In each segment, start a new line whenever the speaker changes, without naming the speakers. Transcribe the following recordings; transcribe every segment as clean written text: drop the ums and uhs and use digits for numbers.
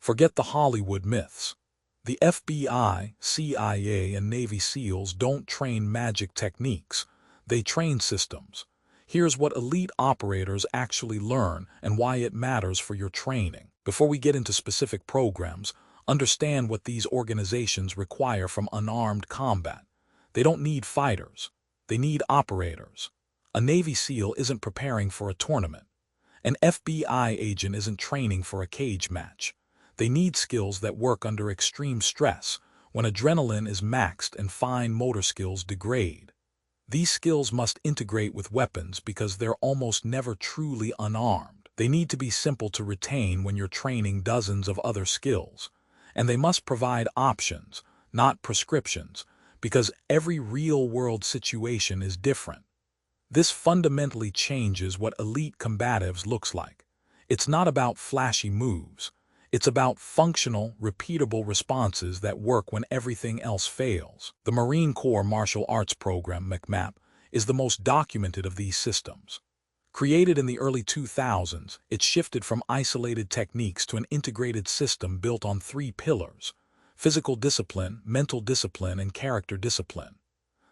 Forget the Hollywood myths. The FBI, CIA, and Navy SEALs don't train magic techniques. They train systems. Here's what elite operators actually learn and why it matters for your training. Before we get into specific programs, understand what these organizations require from unarmed combat. They don't need fighters. They need operators. A Navy SEAL isn't preparing for a tournament. An FBI agent isn't training for a cage match. They need skills that work under extreme stress, when adrenaline is maxed and fine motor skills degrade. These skills must integrate with weapons because they're almost never truly unarmed. They need to be simple to retain when you're training dozens of other skills. And they must provide options, not prescriptions, because every real-world situation is different. This fundamentally changes what elite combatives looks like. It's not about flashy moves. It's about functional, repeatable responses that work when everything else fails. The Marine Corps Martial Arts Program, MCMA, is the most documented of these systems. Created in the early 2000s, it shifted from isolated techniques to an integrated system built on three pillars: physical discipline, mental discipline, and character discipline.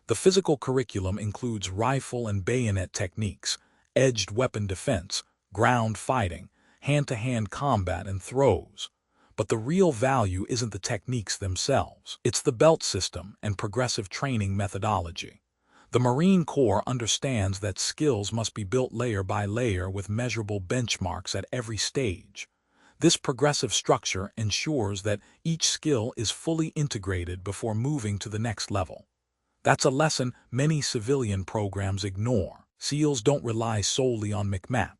The physical curriculum includes rifle and bayonet techniques, edged weapon defense, ground fighting, hand-to-hand combat, and throws. But the real value isn't the techniques themselves. It's the belt system and progressive training methodology. The Marine Corps understands that skills must be built layer by layer with measurable benchmarks at every stage. This progressive structure ensures that each skill is fully integrated before moving to the next level. That's a lesson many civilian programs ignore. SEALs don't rely solely on MCMA.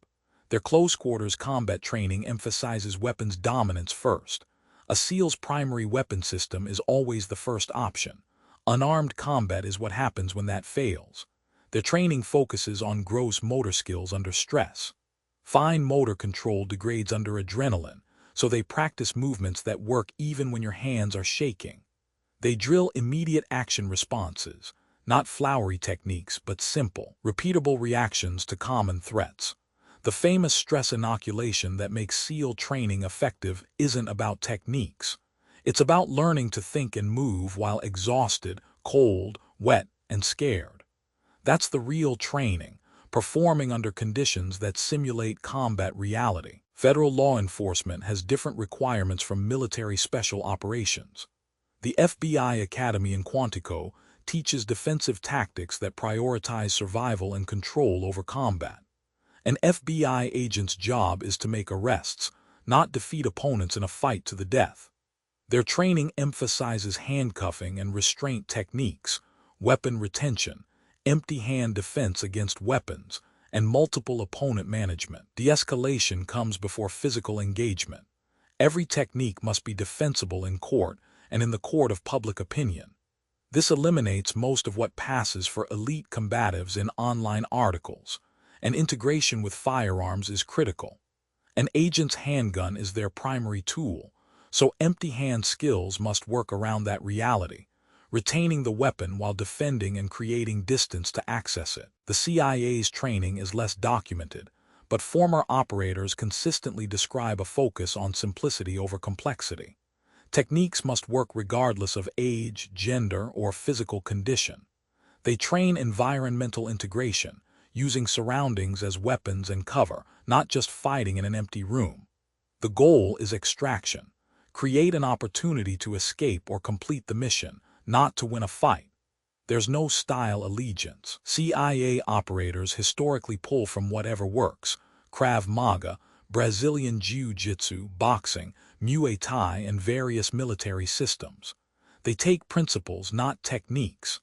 Their close-quarters combat training emphasizes weapons dominance first. A SEAL's primary weapon system is always the first option. Unarmed combat is what happens when that fails. Their training focuses on gross motor skills under stress. Fine motor control degrades under adrenaline, so they practice movements that work even when your hands are shaking. They drill immediate action responses, not flowery techniques but simple, repeatable reactions to common threats. The famous stress inoculation that makes SEAL training effective isn't about techniques. It's about learning to think and move while exhausted, cold, wet, and scared. That's the real training, performing under conditions that simulate combat reality. Federal law enforcement has different requirements from military special operations. The FBI Academy in Quantico teaches defensive tactics that prioritize survival and control over combat. An FBI agent's job is to make arrests, not defeat opponents in a fight to the death. Their training emphasizes handcuffing and restraint techniques, weapon retention, empty hand defense against weapons, and multiple opponent management. De-escalation comes before physical engagement. Every technique must be defensible in court and in the court of public opinion. This eliminates most of what passes for elite combatives in online articles. And integration with firearms is critical. An agent's handgun is their primary tool, so empty-hand skills must work around that reality, retaining the weapon while defending and creating distance to access it. The CIA's training is less documented, but former operators consistently describe a focus on simplicity over complexity. Techniques must work regardless of age, gender, or physical condition. They train environmental integration, using surroundings as weapons and cover, not just fighting in an empty room. The goal is extraction. Create an opportunity to escape or complete the mission, not to win a fight. There's no style allegiance. CIA operators historically pull from whatever works: Krav Maga, Brazilian Jiu-Jitsu, boxing, Muay Thai, and various military systems. They take principles, not techniques.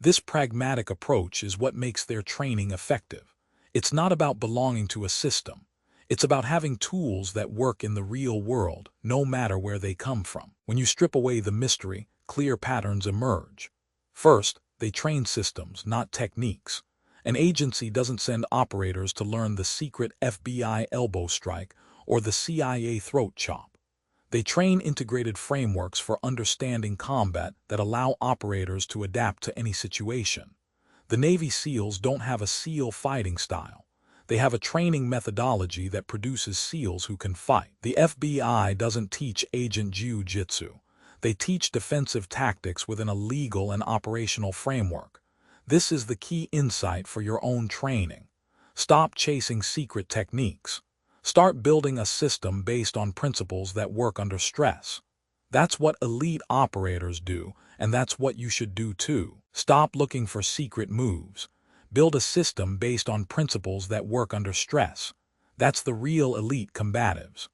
This pragmatic approach is what makes their training effective. It's not about belonging to a system. It's about having tools that work in the real world, no matter where they come from. When you strip away the mystery, clear patterns emerge. First, they train systems, not techniques. An agency doesn't send operators to learn the secret FBI elbow strike or the CIA throat chop. They train integrated frameworks for understanding combat that allow operators to adapt to any situation. The Navy SEALs don't have a SEAL fighting style. They have a training methodology that produces SEALs who can fight. The FBI doesn't teach agent jiu-jitsu. They teach defensive tactics within a legal and operational framework. This is the key insight for your own training. Stop chasing secret techniques. Start building a system based on principles that work under stress. That's what elite operators do, and that's what you should do too. Stop looking for secret moves. Build a system based on principles that work under stress. That's the real elite combatives.